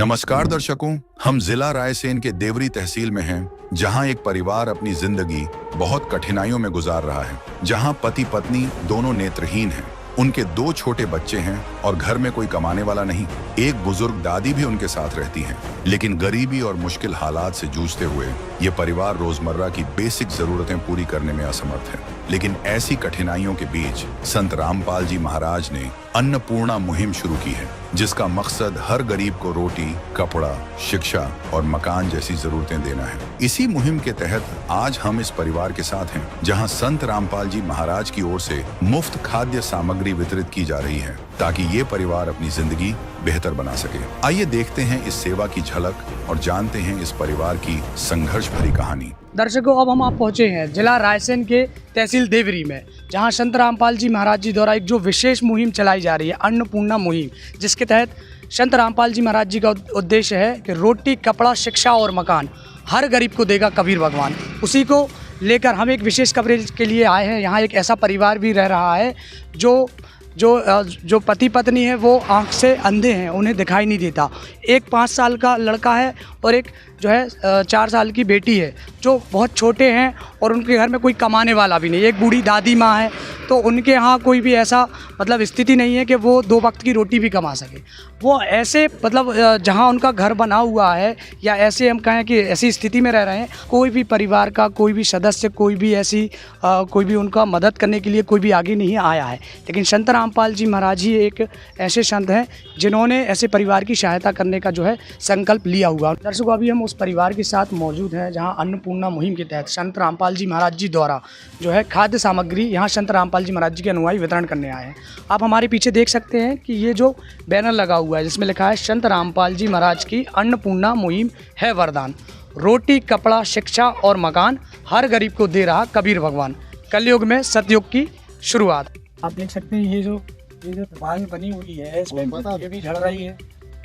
नमस्कार दर्शकों, हम जिला रायसेन के देवरी तहसील में हैं, जहां एक परिवार अपनी जिंदगी बहुत कठिनाइयों में गुजार रहा है। जहां पति पत्नी दोनों नेत्रहीन हैं, उनके 2 छोटे बच्चे हैं और घर में कोई कमाने वाला नहीं। एक बुजुर्ग दादी भी उनके साथ रहती हैं, लेकिन गरीबी और मुश्किल हालात से जूझते हुए ये परिवार रोजमर्रा की बेसिक जरूरतें पूरी करने में असमर्थ है। लेकिन ऐसी कठिनाइयों के बीच संत रामपाल जी महाराज ने अन्नपूर्णा मुहिम शुरू की है, जिसका मकसद हर गरीब को रोटी, कपड़ा, शिक्षा और मकान जैसी जरूरतें देना है। इसी मुहिम के तहत आज हम इस परिवार के साथ हैं, जहां संत रामपाल जी महाराज की ओर से मुफ्त खाद्य सामग्री वितरित की जा रही है, ताकि ये परिवार अपनी जिंदगी बेहतर बना सके। आइए देखते हैं इस सेवा की झलक और जानते हैं इस परिवार की संघर्ष भरी कहानी। दर्शकों, अब हम आप पहुंचे हैं जिला रायसेन के तहसील देवरी में, जहां संत रामपाल जी महाराज जी द्वारा एक जो विशेष मुहिम चलाई जा रही है, अन्नपूर्णा मुहिम, जिसके तहत संत रामपाल जी महाराज जी का उद्देश्य है कि रोटी, कपड़ा, शिक्षा और मकान हर गरीब को देगा कबीर भगवान। उसी को लेकर हम एक विशेष कवरेज के लिए आए हैं। यहाँ एक ऐसा परिवार भी रह रहा है जो पति पत्नी है वो आँख से अंधे हैं, उन्हें दिखाई नहीं देता। एक 5 साल का लड़का है और एक जो है 4 साल की बेटी है, जो बहुत छोटे हैं और उनके घर में कोई कमाने वाला भी नहीं। एक बूढ़ी दादी माँ है, तो उनके यहाँ कोई भी ऐसा मतलब स्थिति नहीं है कि वो 2 वक्त की रोटी भी कमा सके। वो ऐसे मतलब जहाँ उनका घर बना हुआ है, या ऐसे हम कहें कि ऐसी स्थिति में रह रहे हैं, कोई भी परिवार का कोई भी सदस्य, कोई भी ऐसी कोई भी उनका मदद करने के लिए कोई भी आगे नहीं आया है। लेकिन संत रामपाल जी महाराज ही एक ऐसे संत हैं जिन्होंने ऐसे परिवार की सहायता करने का जो है संकल्प लिया हुआ। दर्शकों, अभी हम उस परिवार के साथ मौजूद हैं जहां अन्नपूर्णा मुहिम के तहत संत रामपाल जी महाराज जी द्वारा जो है खाद्य सामग्री यहाँ संत रामपाल जी महाराज जी के अनुयायी वितरण करने आए हैं। आप हमारे पीछे देख सकते हैं कि ये जो बैनर लगा हुआ है, जिसमें लिखा है संत रामपाल जी महाराज की अन्नपूर्णा मुहिम है वरदान, रोटी, कपड़ा, शिक्षा और मकान हर गरीब को दे रहा कबीर भगवान। कलयुग में सतयुग की शुरुआत। आप देख सकते हैं ये जो दीवार बनी हुई है, इसमें ये भी झड़ रही है।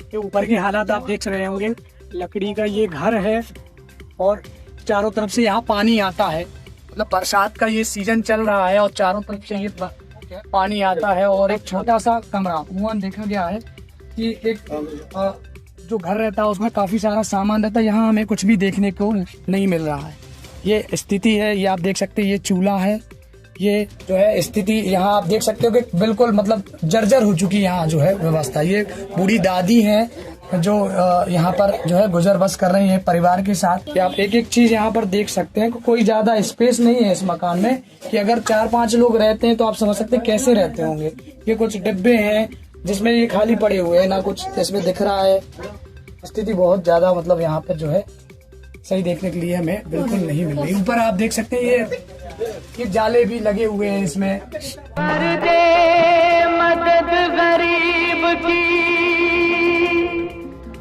ये ऊपर के हालात आप देख रहे होंगे। लकड़ी का ये घर है और चारों तरफ से यहाँ पानी आता है। मतलब बरसात का ये सीजन चल रहा है और चारों तरफ से ये पानी आता है। और एक छोटा सा कमरा वहाँ देखा गया है कि एक जो घर रहता है उसमें काफ़ी सारा सामान रहता है। यहाँ हमें कुछ भी देखने को नहीं मिल रहा है। ये स्थिति है, ये आप देख सकते हैं। ये चूल्हा है, ये जो है स्थिति यहाँ आप देख सकते हो कि बिल्कुल मतलब जर्जर हो चुकी यहाँ जो है व्यवस्था। ये बूढ़ी दादी है जो यहाँ पर जो है गुजर बस कर रही है परिवार के साथ। आप एक एक चीज यहाँ पर देख सकते हैं। कोई ज्यादा स्पेस नहीं है इस मकान में कि अगर 4-5 लोग रहते हैं तो आप समझ सकते हैं कैसे रहते होंगे। ये कुछ डिब्बे हैं जिसमें ये खाली पड़े हुए हैं, ना कुछ इसमें दिख रहा है। स्थिति बहुत ज्यादा मतलब यहाँ पर जो है सही देखने के लिए हमें बिल्कुल नहीं मिल रही। ऊपर आप देख सकते हैं ये जाले भी लगे हुए हैं इसमें। कर दे मदद गरीब की,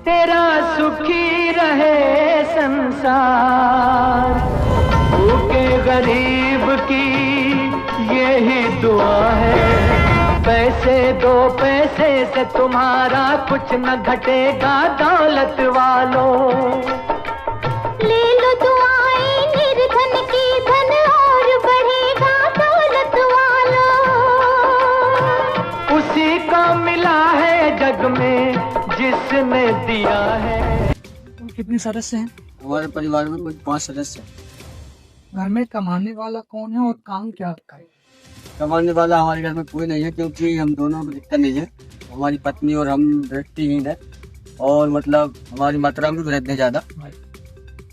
तेरा सुखी रहे संसार। भूखे गरीब की यही दुआ है, पैसे दो पैसे से तुम्हारा कुछ न घटेगा दौलत वालों। ले लो दुआएं निर्धन की, धन और बढ़ेगा दौलत वालों। उसी को मिला है जग में जिसने दिया है। कितने सदस्य हैं हमारे परिवार में? कुछ 5 सदस्य हैं। घर में कमाने वाला कौन है और काम क्या करता है? कमाने वाला हमारे घर में कोई नहीं है, क्योंकि हम दोनों में दिक्कत नहीं है। हमारी पत्नी और हम दृष्टिहीन है, और मतलब हमारी मात्रा में भी रहते हैं ज़्यादा।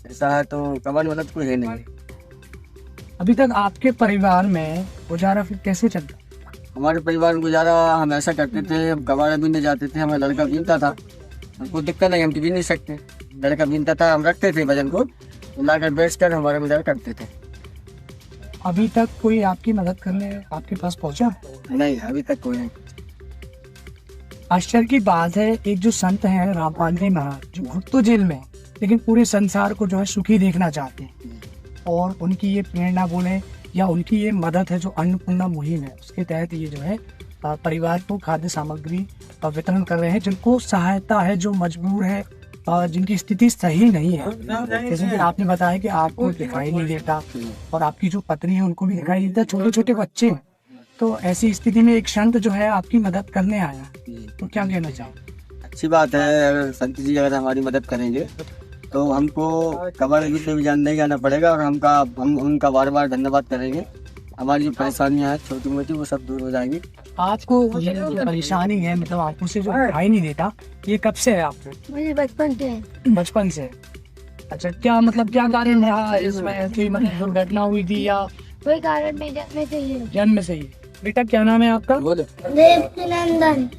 ऐसा है तो कमाने वाला तो कोई है नहीं। अभी तक आपके परिवार में गुजारा फिर कैसे चलता? हमारे परिवार में गुजारा हम ऐसा करते थे, हम कबाड़ा बीनने जाते थे। हमारा लड़का बीनता था, हमको दिक्कत नहीं, हम तो बीन नहीं सकते। लड़का बीनता था, हम रखते थे वजन को, लाकर बेच कर हमारा गुजारा करते थे। अभी तक कोई आपकी मदद करने आपके पास पहुंचा? नहीं, अभी तक कोई नहीं। आश्चर्य की बात है, एक जो संत है रामपाल जी महाराज, जो खुद तो जेल में है, लेकिन पूरे संसार को जो है सुखी देखना चाहते हैं। और उनकी ये प्रेरणा बोले या उनकी ये मदद है जो अन्नपूर्णा मुहिम है, उसके तहत ये जो है परिवार को खाद्य सामग्री वितरण कर रहे हैं, जिनको सहायता है, जो मजबूर है, जिनकी स्थिति सही नहीं है। जैसे कि आपने बताया कि आपको दिखाई नहीं देता और आपकी जो पत्नी है उनको भी दिखाई नहीं देता, छोटे छोटे बच्चे हैं। तो ऐसी स्थिति में एक संत जो है आपकी मदद करने आया, तो क्या कहना चाहोगे? अच्छी बात है। अगर संत जी अगर हमारी मदद करेंगे तो हमको कबाड़ युद्ध में नहीं जाना पड़ेगा और हम उनका बार बार धन्यवाद करेंगे। हमारी जो परेशानियाँ हैं छोटी मोटी वो सब दूर हो जाएंगी। आपको ये जो परेशानी है, मतलब आपको से जो दिखाई नहीं देता, ये कब से है आपको? मुझे बचपन से बचपन से। अच्छा, क्या मतलब क्या कारण है इसमें? ऐसी मतलब दुर्घटना हुई थी या कोई कारण नहीं, जन्म से ही जन्म से ही? बेटा क्या नाम है आपका? देवकीनंदन।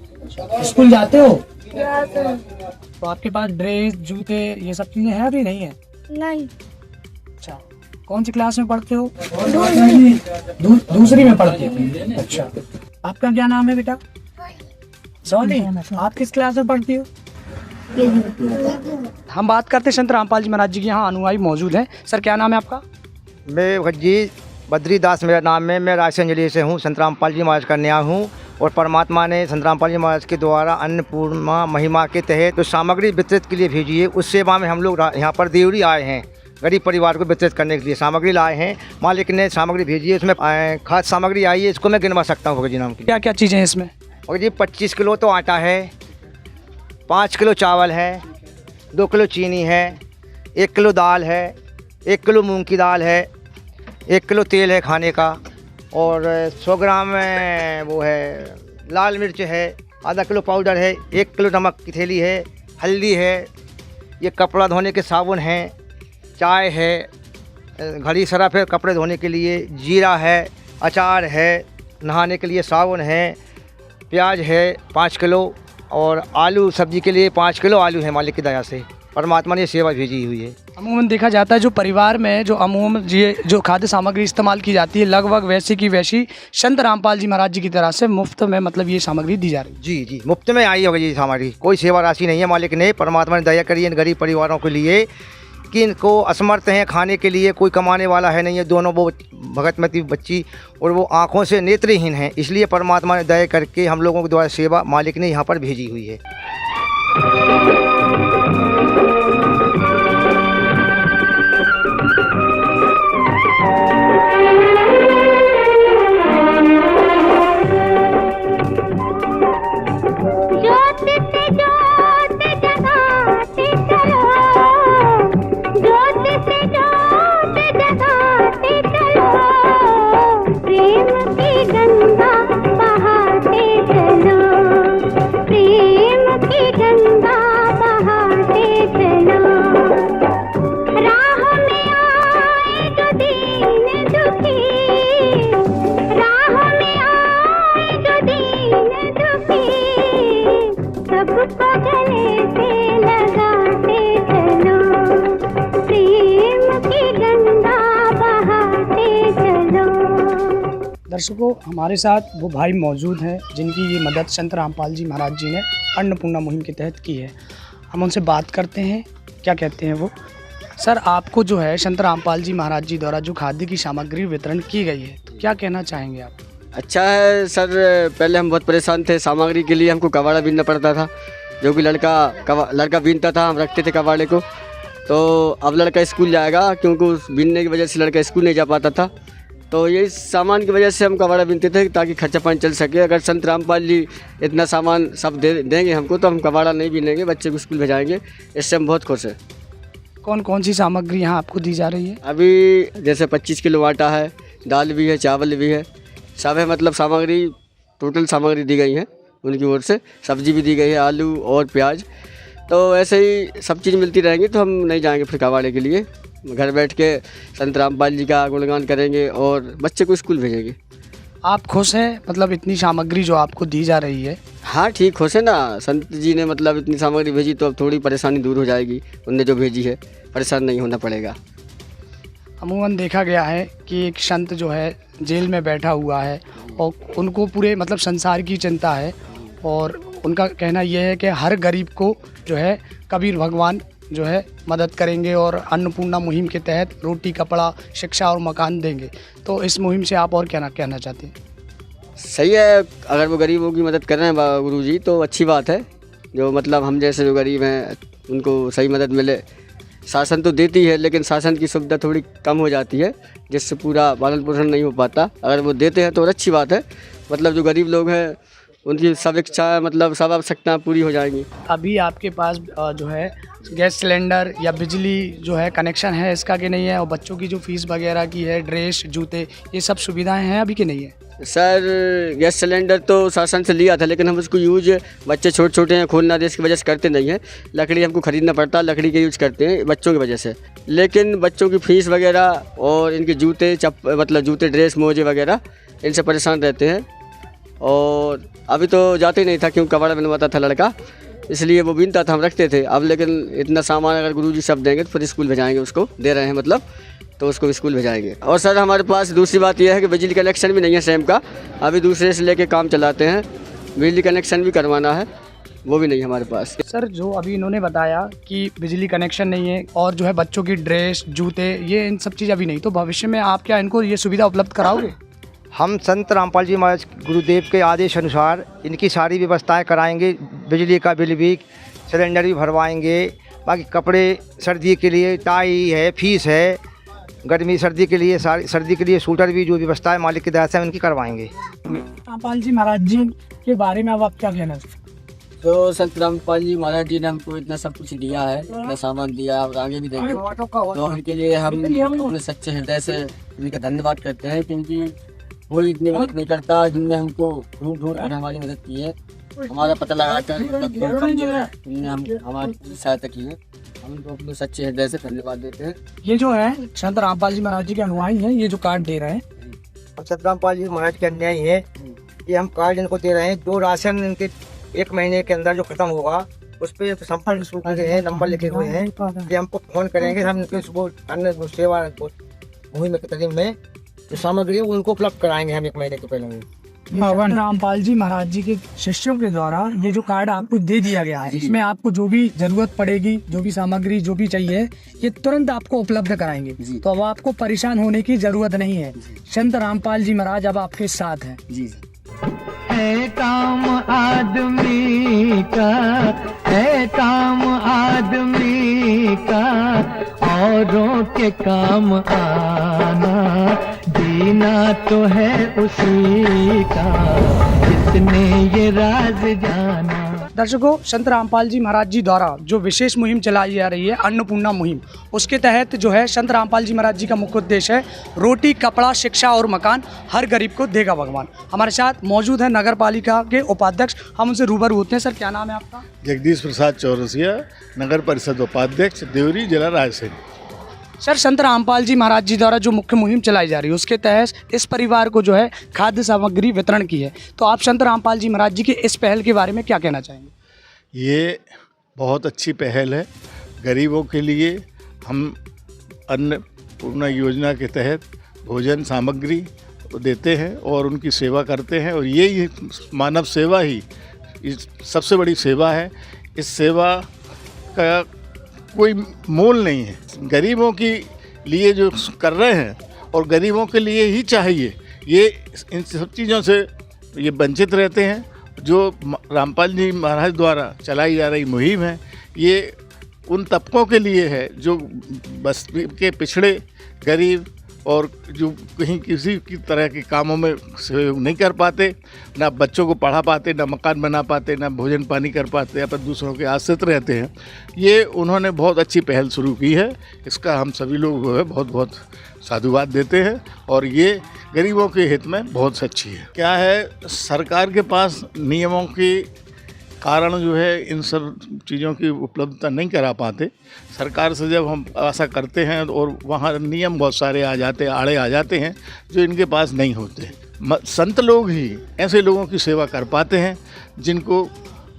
स्कूल जाते हो? जाते हैं। तो आपके पास ड्रेस, जूते, ये सब चीजें हैं अभी नहीं है? नहीं, अच्छा, कौन सी क्लास में पढ़ते हो? दूसरी। दूसरी में पढ़ते हो। अच्छा, आपका क्या नाम है बेटा? सॉरी, आप किस क्लास में पढ़ती हो? हम बात करते हैं संत रामपाल जी महाराज जी के यहाँ अनुयायी मौजूद हैं। सर क्या नाम है आपका? मैं जी बद्रीदास मेरा नाम है। मैं रायसेन जिले से हूँ। संत रामपाल जी महाराज कन्या हूँ और परमात्मा ने संत रामपाल जी महाराज के द्वारा अन्नपूर्णा महिमा के तहत जो सामग्री वितरित के लिए भेजी है, उस सेवा में हम लोग यहाँ पर देवरी आए हैं। गरीब परिवार को वितरित करने के लिए सामग्री लाए हैं। मालिक ने सामग्री भेजी है, उसमें खाद सामग्री आई है। इसको मैं गिनवा सकता हूँ भगत जी नाम की। क्या क्या चीज़ें हैं इसमें? भगत जी 25 किलो तो आटा है, 5 किलो चावल है, 2 किलो चीनी है, 1 किलो दाल है, 1 किलो मूंग की दाल है, 1 किलो तेल है खाने का और 100 ग्राम वो है लाल मिर्च है, आधा किलो पाउडर है, 1 किलो नमक की थैली है, हल्दी है, ये कपड़ा धोने के साबुन हैं, चाय है, घड़ी सरफ है कपड़े धोने के लिए, जीरा है, अचार है, नहाने के लिए साबुन है, प्याज है 5 किलो और आलू सब्जी के लिए 5 किलो आलू है। मालिक की दया से परमात्मा ने सेवा भेजी हुई है। अमूमन देखा जाता है जो परिवार में जो अमूमन ये जो खाद्य सामग्री इस्तेमाल की जाती है, लगभग वैसी की वैसी संत रामपाल जी महाराज जी की तरह से मुफ्त में मतलब ये सामग्री दी जा रही है। जी जी, मुफ्त में आई होगी जी हमारी, कोई सेवा राशि नहीं है। मालिक ने परमात्मा ने दया करी इन गरीब परिवारों के लिए कि इनको असमर्थ हैं खाने के लिए, कोई कमाने वाला है नहीं है। दोनों वो भगतमती बच्ची और वो आँखों से नेत्रहीन हैं, इसलिए परमात्मा ने दया करके हम लोगों के द्वारा सेवा मालिक ने यहाँ पर भेजी हुई है। दर्शकों, हमारे साथ वो भाई मौजूद हैं जिनकी ये मदद संत रामपाल जी महाराज जी ने अन्नपूर्णा मुहिम के तहत की है। हम उनसे बात करते हैं, क्या कहते हैं वो। सर, आपको जो है संत रामपाल जी महाराज जी द्वारा जो खाद्य की सामग्री वितरण की गई है, तो क्या कहना चाहेंगे आप? अच्छा है सर। पहले हम बहुत परेशान थे सामग्री के लिए, हमको कबाड़ा बीनना पड़ता था, जो कि लड़का बीनता था, हम रखते थे कबाड़े को। तो अब लड़का स्कूल जाएगा क्योंकि उस बीनने की वजह से लड़का स्कूल नहीं जा पाता था। तो यही सामान की वजह से हम कबाड़ा बीनते थे ताकि खर्चा पानी चल सके। अगर संत रामपाल जी इतना सामान सब देंगे हमको तो हम कबाड़ा नहीं बीनेंगे, बच्चे को स्कूल भेजाएंगे। इससे हम बहुत खुश हैं। कौन कौन सी सामग्री यहाँ आपको दी जा रही है? अभी जैसे 25 किलो आटा है, दाल भी है, चावल भी है, सब है। मतलब सामग्री टोटल सामग्री दी गई है उनकी ओर से। सब्जी भी दी गई है, आलू और प्याज। तो ऐसे ही सब चीज़ मिलती रहेंगी तो हम नहीं जाएंगे फिर कबाड़े के लिए। घर बैठ के संत रामपाल जी का गुणगान करेंगे और बच्चे को स्कूल भेजेंगे। आप खुश हैं मतलब इतनी सामग्री जो आपको दी जा रही है? हाँ ठीक, खुश है ना। संत जी ने मतलब इतनी सामग्री भेजी तो अब थोड़ी परेशानी दूर हो जाएगी। उनने जो भेजी है परेशान नहीं होना पड़ेगा। अमूमन देखा गया है कि एक संत जो है जेल में बैठा हुआ है और उनको पूरे मतलब संसार की चिंता है और उनका कहना यह है कि हर गरीब को जो है कबीर भगवान जो है मदद करेंगे और अन्नपूर्णा मुहिम के तहत रोटी, कपड़ा, शिक्षा और मकान देंगे। तो इस मुहिम से आप और क्या कहना चाहते हैं? सही है, अगर वो गरीबों की मदद कर रहे हैं गुरुजी तो अच्छी बात है। जो मतलब हम जैसे जो गरीब हैं उनको सही मदद मिले। शासन तो देती है लेकिन शासन की सुविधा थोड़ी कम हो जाती है जिससे पूरा पालन पोषण नहीं हो पाता। अगर वो देते हैं तो अच्छी बात है। मतलब जो गरीब लोग हैं उनकी सब इच्छा मतलब सब आवश्यकताएं पूरी हो जाएंगी। अभी आपके पास जो है गैस सिलेंडर या बिजली जो है कनेक्शन है इसका कि नहीं है, और बच्चों की जो फीस वगैरह की है, ड्रेस, जूते, ये सब सुविधाएं हैं अभी कि नहीं है? सर गैस सिलेंडर तो शासन से लिया था, लेकिन हम उसको यूज, बच्चे छोटे छोटे हैं, खोलना दे, इसकी वजह से करते नहीं हैं। लकड़ी हमको ख़रीदना पड़ता है, लकड़ी के यूज करते हैं बच्चों की वजह से। लेकिन बच्चों की फ़ीस वगैरह और इनके जूते मतलब जूते, ड्रेस, मोजे वगैरह, इनसे परेशान रहते हैं। और अभी तो जाते ही नहीं था, क्योंकि कपड़ा बनवाता था लड़का, इसलिए वो बीनता था, हम रखते थे। अब लेकिन इतना सामान अगर गुरुजी सब देंगे तो फिर स्कूल भेजाएंगे, उसको दे रहे हैं मतलब, तो उसको स्कूल भेजाएंगे। और सर हमारे पास दूसरी बात यह है कि बिजली कनेक्शन भी नहीं है सेम का, अभी दूसरे से लेके काम चलाते हैं। बिजली कनेक्शन भी करवाना है, वो भी नहीं है हमारे पास। सर जो अभी इन्होंने बताया कि बिजली कनेक्शन नहीं है और जो है बच्चों की ड्रेस, जूते, ये इन सब चीज़ अभी नहीं, तो भविष्य में आप क्या इनको ये सुविधा उपलब्ध कराओगे? हम संत रामपाल जी महाराज गुरुदेव के आदेश अनुसार इनकी सारी व्यवस्थाएं कराएंगे। बिजली का बिल भी, सिलेंडर भी भरवाएंगे। बाकी कपड़े सर्दी के लिए, टाई है, फीस है, गर्मी सर्दी के लिए, सर्दी के लिए सूटर भी, जो व्यवस्थाएं मालिक की दया से उनकी करवाएंगे। रामपाल जी महाराज जी के बारे में अब आप क्या कहना चाहते हैं? तो संत रामपाल जी महाराज जी ने हमको इतना सब कुछ दिया है, इतना सामान दिया और आगे भी देंगे, तो उनके लिए हम अपने सच्चे हृदय से उनका धन्यवाद करते हैं, क्योंकि कोई इतनी मदद नहीं करता जिनने हमको ढूंढ कर हमारी मदद की है, हमारा पता लगाकर उन्होंने हमारी सहायता की है। हम तो अपने सच्चे हृदय से धन्यवाद देते हैं। ये जो है संत रामपाल जी महाराज जी के अनुयायी हैं, ये जो कार्ड दे रहे हैं, और संत रामपाल जी महाराज के अन्यायी है, ये हम कार्ड इनको दे रहे हैं। जो राशन इनके 1 महीने के अंदर जो खत्म होगा, उस पर संपर्क सूचना के नंबर लिखे हुए हैं, ये हमको फोन करेंगे, हम इनको अन्य सेवा मुहिम के तरीके में जो सामग्री है उनको उपलब्ध कराएंगे हम 1 महीने के पहले। भगवान रामपाल जी महाराज जी के शिष्यों के द्वारा ये जो कार्ड आपको दे दिया गया है, इसमें आपको जो भी जरूरत पड़ेगी, जो भी सामग्री जो भी चाहिए, ये तुरंत आपको उपलब्ध कराएंगे। तो अब आपको परेशान होने की जरूरत नहीं है, संत रामपाल जी महाराज अब आपके साथ हैं। जी है काम आदमी का, है काम आदमी का, औरों के काम आना, जीना तो है उसी का जिसने ये राज जाना। दर्शकों, संत रामपाल जी महाराज जी द्वारा जो विशेष मुहिम चलाई जा रही है, अन्नपूर्णा मुहिम, उसके तहत जो है संत रामपाल जी महाराज जी का मुख्य उद्देश्य है रोटी, कपड़ा, शिक्षा और मकान हर गरीब को देगा भगवान। हमारे साथ मौजूद है नगर पालिका के उपाध्यक्ष, हम उनसे रूबरू होते हैं। सर क्या नाम है आपका? जगदीश प्रसाद चौरसिया, नगर परिषद उपाध्यक्ष, देवरी, जिला रायसेन। सर संत रामपाल जी महाराज जी द्वारा जो मुख्य मुहिम चलाई जा रही है, उसके तहत इस परिवार को जो है खाद्य सामग्री वितरण की है, तो आप संत रामपाल जी महाराज जी की इस पहल के बारे में क्या कहना चाहेंगे? ये बहुत अच्छी पहल है। गरीबों के लिए हम अन्नपूर्णा योजना के तहत भोजन सामग्री देते हैं और उनकी सेवा करते हैं, और ये मानव सेवा ही इस सबसे बड़ी सेवा है। इस सेवा का कोई मोल नहीं है। गरीबों के लिए जो कर रहे हैं और गरीबों के लिए ही चाहिए, ये इन सब चीज़ों से ये वंचित रहते हैं। जो रामपाल जी महाराज द्वारा चलाई जा रही मुहिम है, ये उन तबकों के लिए है जो बस्ती के पिछड़े, गरीब और जो कहीं किसी की तरह के कामों में सहयोग नहीं कर पाते, ना बच्चों को पढ़ा पाते, ना मकान बना पाते, ना भोजन पानी कर पाते, या फिर दूसरों के आश्रित रहते हैं। ये उन्होंने बहुत अच्छी पहल शुरू की है, इसका हम सभी लोग जो है बहुत बहुत साधुवाद देते हैं, और ये गरीबों के हित में बहुत अच्छी है। क्या है, सरकार के पास नियमों के कारण जो है इन सब चीज़ों की उपलब्धता नहीं करा पाते। सरकार से जब हम आशा करते हैं और वहाँ नियम बहुत सारे आ जाते, आड़े आ जाते हैं जो इनके पास नहीं होते। संत लोग ही ऐसे लोगों की सेवा कर पाते हैं जिनको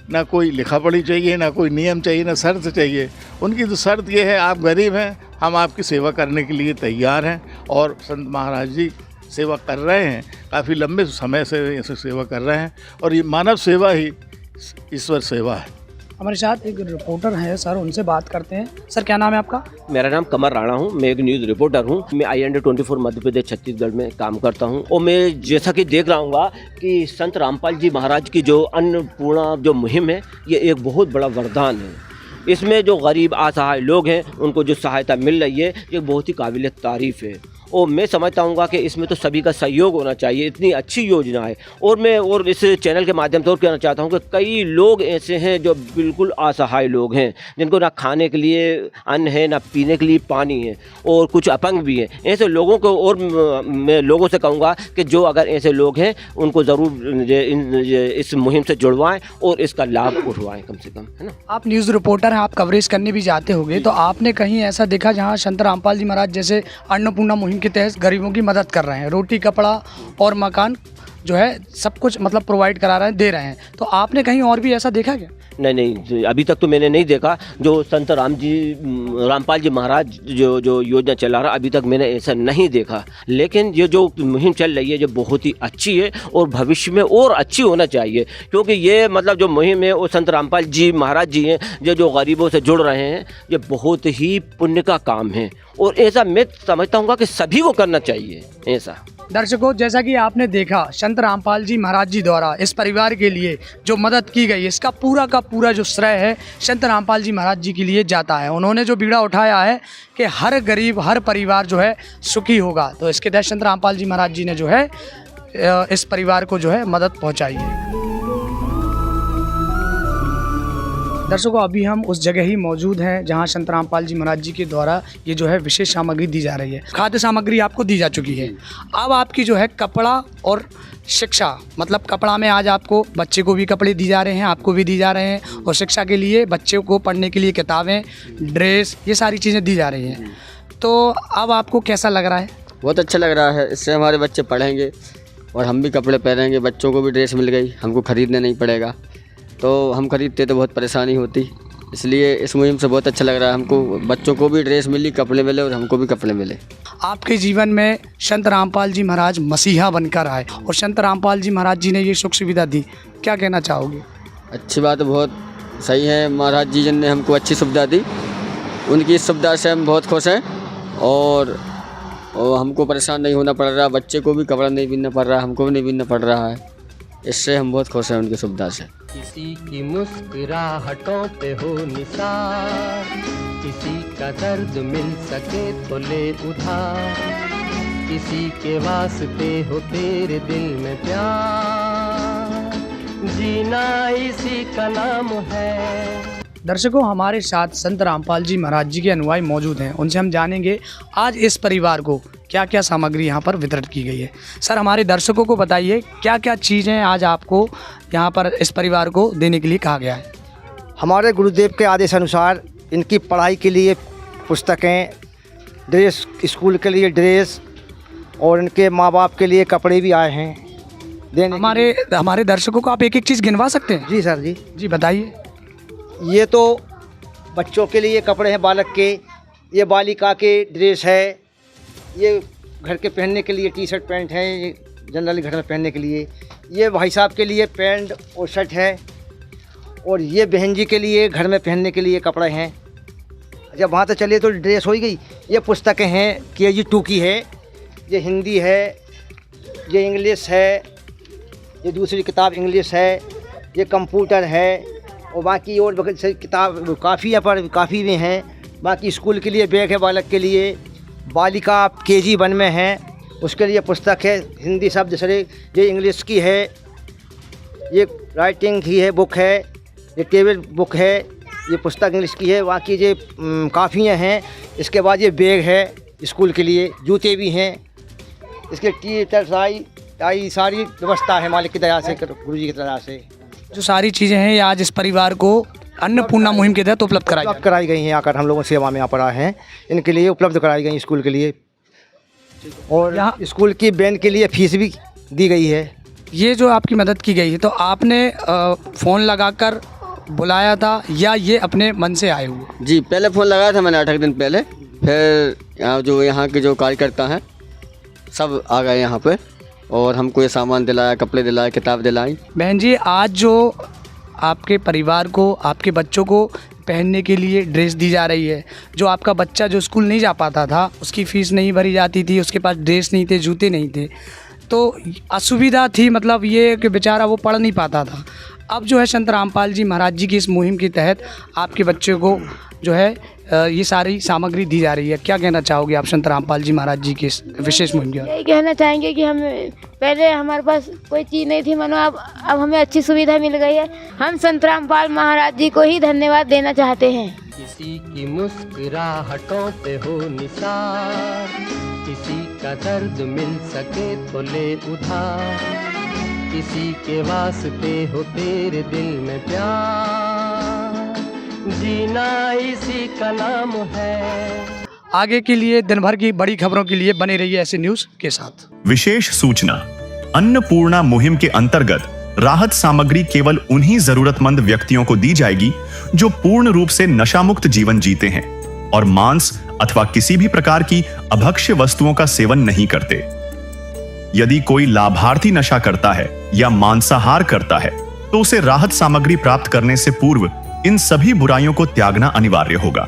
ना कोई लिखा पढ़ी चाहिए, ना कोई नियम चाहिए, ना शर्त चाहिए। उनकी तो शर्त ये है, आप गरीब हैं, हम आपकी सेवा करने के लिए तैयार हैं। और संत महाराज जी सेवा कर रहे हैं, काफ़ी लंबे समय से ऐसे सेवा कर रहे हैं, और ये मानव सेवा ही ईश्वर सेवा है। हमारे साथ एक रिपोर्टर है सर, उनसे बात करते हैं। सर क्या नाम है आपका? मेरा नाम कमर राणा हूँ, मैं एक न्यूज़ रिपोर्टर हूँ। मैं IND24 मध्य प्रदेश छत्तीसगढ़ में काम करता हूँ, और मैं जैसा कि देख रहा हूँ कि संत रामपाल जी महाराज की जो अन्नपूर्णा जो मुहिम है, ये एक बहुत बड़ा वरदान है। इसमें जो गरीब असहाय लोग हैं उनको जो सहायता मिल रही है, ये बहुत ही काबिल तारीफ़ है। और मैं समझता हूँ कि इसमें तो सभी का सहयोग होना चाहिए। इतनी अच्छी योजना है। और मैं और इस चैनल के माध्यम से और कहना चाहता हूँ कि कई लोग ऐसे हैं जो बिल्कुल असहाय लोग हैं, जिनको ना खाने के लिए अन्न है, ना पीने के लिए पानी है, और कुछ अपंग भी हैं। ऐसे लोगों को और मैं लोगों से कहूँगा कि जो अगर ऐसे लोग हैं उनको ज़रूर इस मुहिम से जुड़वाएं और इसका लाभ उठवाएं कम से कम, है ना। आप न्यूज़ रिपोर्टर हैं, आप कवरेज करने भी जाते होंगे, तो आपने कहीं ऐसा देखा जहां संत रामपाल जी महाराज जैसे अन्नपूर्णा मुहिम के तहत गरीबों की मदद कर रहे हैं, रोटी कपड़ा और मकान जो है सब कुछ मतलब प्रोवाइड करा रहे हैं, दे रहे हैं, तो आपने कहीं और भी ऐसा देखा क्या? नहीं, अभी तक तो मैंने नहीं देखा। जो संत रामपाल जी महाराज जो योजना चला रहा, अभी तक मैंने ऐसा नहीं देखा। लेकिन ये जो मुहिम चल रही है ये बहुत ही अच्छी है और भविष्य में और अच्छी होना चाहिए, क्योंकि ये मतलब जो मुहिम है वो संत रामपाल जी महाराज जी हैं जो गरीबों से जुड़ रहे हैं। ये बहुत ही पुण्य का काम है और ऐसा मैं समझता हूँ कि सभी को करना चाहिए ऐसा। दर्शकों, जैसा कि आपने देखा संत रामपाल जी महाराज जी द्वारा इस परिवार के लिए जो मदद की गई, इसका पूरा का पूरा जो श्रेय है संत रामपाल जी महाराज जी के लिए जाता है। उन्होंने जो बीड़ा उठाया है कि हर गरीब हर परिवार जो है सुखी होगा, तो इसके तहत संत रामपाल जी महाराज जी ने जो है इस परिवार को जो है मदद पहुँचाई है। दर्शकों, अभी हम उस जगह ही मौजूद हैं जहां संत रामपाल जी महाराज जी के द्वारा ये जो है विशेष सामग्री दी जा रही है। खाद्य सामग्री आपको दी जा चुकी है। अब आपकी जो है कपड़ा और शिक्षा, मतलब कपड़ा में आज आपको बच्चे को भी कपड़े दी जा रहे हैं, आपको भी दी जा रहे हैं, और शिक्षा के लिए बच्चे को पढ़ने के लिए किताबें, ड्रेस, ये सारी चीज़ें दी जा रही हैं। तो अब आपको कैसा लग रहा है? बहुत अच्छा लग रहा है। इससे हमारे बच्चे पढ़ेंगे और हम भी कपड़े पहनेंगे, बच्चों को भी ड्रेस मिल गई, हमको ख़रीदना नहीं पड़ेगा। तो हम खरीदते तो बहुत परेशानी होती, इसलिए इस मुहिम से बहुत अच्छा लग रहा है। हमको बच्चों को भी ड्रेस मिली, कपड़े मिले और हमको भी कपड़े मिले। आपके जीवन में संत रामपाल जी महाराज मसीहा बनकर आए और संत रामपाल जी महाराज जी ने ये सुख सुविधा दी, क्या कहना चाहोगे? अच्छी बात है, बहुत सही है। महाराज जी ने हमको अच्छी सुविधा दी, उनकी इस सुविधा से हम बहुत खुश हैं और हमको परेशान नहीं होना पड़ रहा। बच्चे को भी कपड़ा नहीं बीनना पड़ रहा, हमको भी नहीं बीनना पड़ रहा है। इससे हम बहुत खुश हैं उनकी सुविधा से। किसी की मुस्कुराहटों पे हो निसार, किसी का दर्द मिल सके तो ले उधार, किसी के वास्ते हो तेरे दिल में प्यार, जीना इसी का नाम है। दर्शकों, हमारे साथ संत रामपाल जी महाराज जी के अनुयायी मौजूद हैं, उनसे हम जानेंगे आज इस परिवार को क्या क्या सामग्री यहाँ पर वितरित की गई है। सर, हमारे दर्शकों को बताइए क्या क्या चीज़ें आज आपको यहाँ पर इस परिवार को देने के लिए कहा गया है? हमारे गुरुदेव के आदेश अनुसार इनकी पढ़ाई के लिए पुस्तकें, ड्रेस, स्कूल के लिए ड्रेस और इनके माँ बाप के लिए कपड़े भी आए हैं देने। हमारे दर्शकों को आप एक एक चीज़ गिनवा सकते हैं? जी सर जी बताइए। ये तो बच्चों के लिए कपड़े हैं, बालक के, ये बालिका के ड्रेस है, ये घर के पहनने के लिए टी शर्ट पैंट है, ये जनरली घर में पहनने के लिए, ये भाई साहब के लिए पैंट और शर्ट है, और ये बहन जी के लिए घर में पहनने के लिए कपड़े हैं। जब वहाँ तो चलिए तो ड्रेस हो ही गई। ये पुस्तकें हैं, KG2 की है, ये हिंदी है, ये इंग्लिश है, ये दूसरी किताब इंग्लिश है, ये कंप्यूटर है, और बाकी और किताब काफ़ी पर काफ़ी में हैं। बाकी स्कूल के लिए बैग है, बालक के लिए, बालिका KG1 में है, उसके लिए पुस्तक है, हिंदी शब्द सरे, ये इंग्लिश की है, ये राइटिंग की है, बुक है, ये टेबल बुक है, ये पुस्तक इंग्लिश की है। बाकी ये काफ़ियाँ हैं। इसके बाद ये बैग है स्कूल के लिए, जूते भी हैं, इसके टाई सारी व्यवस्था है मालिक की दया से, गुरु जी की दया से। जो सारी चीज़ें हैं ये आज इस परिवार को अन्नपूर्णा मुहिम के तहत उपलब्ध कराई गई हैं। आकर हम लोगों सेवा में यहाँ पर आए हैं, इनके लिए उपलब्ध कराई गई स्कूल के लिए, और यहाँ स्कूल की बैन के लिए फीस भी दी गई है। ये जो आपकी मदद की गई है, तो आपने फ़ोन लगाकर बुलाया था या ये अपने मन से आए हुए? जी, पहले फ़ोन लगाया था मैंने 8 दिन पहले, फिर यहाँ के जो कार्यकर्ता हैं सब आ गए यहाँ पे और हमको ये सामान दिलाया, कपड़े दिलाए, किताब दिलाई। बहन जी, आज जो आपके परिवार को, आपके बच्चों को पहनने के लिए ड्रेस दी जा रही है, जो आपका बच्चा जो स्कूल नहीं जा पाता था, उसकी फ़ीस नहीं भरी जाती थी, उसके पास ड्रेस नहीं थे, जूते नहीं थे, तो असुविधा थी, मतलब ये कि बेचारा वो पढ़ नहीं पाता था। अब जो है संत रामपाल जी महाराज जी की इस मुहिम के तहत आपके बच्चे को जो है ये सारी सामग्री दी जा रही है। क्या कहना चाहोगे आप संत रामपाल जी महाराज जी की इस विशेष मुहिम के? यही कहना चाहेंगे कि हम पहले हमारे पास कोई चीज़ नहीं थी मनो, अब हमें अच्छी सुविधा मिल गई है। हम संत रामपाल महाराज जी को ही धन्यवाद देना चाहते हैं। किसी की मुस्कुराहटों पे हो निसार, किसी का दर्द मिल सके तो ले उधार, किसी के वास्ते हो तेरे दिल में प्यार, जीना इसी का नाम है। आगे के लिए दिन भर की बड़ी खबरों के लिए बने रहिए ऐसे न्यूज़ के साथ। विशेष सूचना, अन्नपूर्णा मुहिम के अंतर्गत राहत सामग्री केवल उन्हीं जरूरतमंद व्यक्तियों को दी जाएगी जो पूर्ण रूप से नशामुक्त जीवन जीते हैं और मांस अथवा किसी भी प्रकार की अभक्ष्य वस्तुओं का सेवन नहीं करते। यदि कोई लाभार्थी नशा करता है या मांसाहार करता है तो उसे राहत सामग्री प्राप्त करने से पूर्व इन सभी बुराइयों को त्यागना अनिवार्य होगा।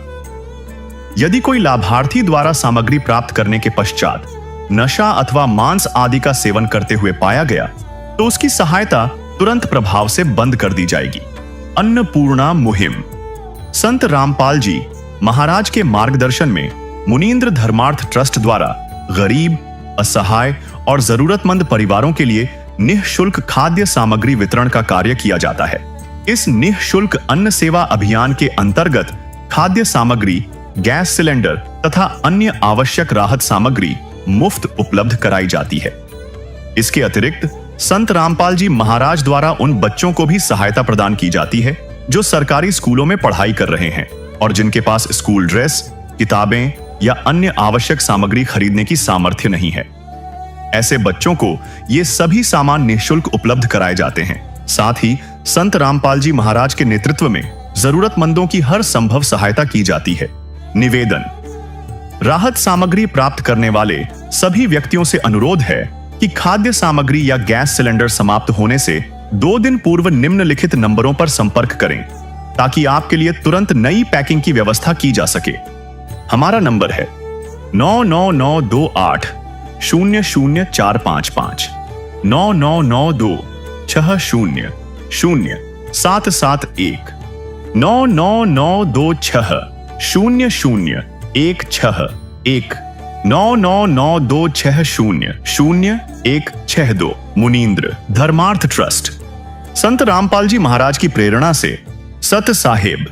यदि कोई लाभार्थी द्वारा सामग्री प्राप्त करने के पश्चात नशा अथवा मांस आदि का सेवन करते हुए पाया गया तो उसकी सहायता तुरंत प्रभाव से बंद कर दी जाएगी। अन्नपूर्णा मुहिम संत रामपाल जी महाराज के मार्गदर्शन में मुनींद्र धर्मार्थ ट्रस्ट द्वारा गरीब, असहाय और जरूरतमंद परिवारों के लिए निःशुल्क खाद्य सामग्री वितरण का कार्य किया जाता है। इस निःशुल्क अन्न सेवा अभियान के अंतर्गत खाद्य सामग्री, गैस सिलेंडर तथा अन्य आवश्यक राहत सामग्री मुफ्त उपलब्ध कराई जाती है। इसके अतिरिक्त संत रामपाल जी महाराज द्वारा उन बच्चों को भी सहायता प्रदान की जाती है जो सरकारी स्कूलों में पढ़ाई कर रहे हैं और जिनके पास स्कूल ड्रेस, किताबें या अन्य आवश्यक सामग्री खरीदने की सामर्थ्य नहीं है। ऐसे बच्चों को ये सभी सामान निःशुल्क उपलब्ध कराए जाते हैं। साथ ही संत रामपाल जी महाराज के नेतृत्व में जरूरतमंदों की हर संभव सहायता की जाती है। निवेदन, राहत सामग्री प्राप्त करने वाले सभी व्यक्तियों से अनुरोध है कि खाद्य सामग्री या गैस सिलेंडर समाप्त होने से 2 दिन पूर्व निम्नलिखित नंबरों पर संपर्क करें ताकि आपके लिए तुरंत नई पैकिंग की व्यवस्था की जा सके। हमारा नंबर है 99928 00455 9992 60 0771 99926 0016 99926 मुनींद्र धर्मार्थ ट्रस्ट। संत रामपाल जी महाराज की प्रेरणा से सत साहिब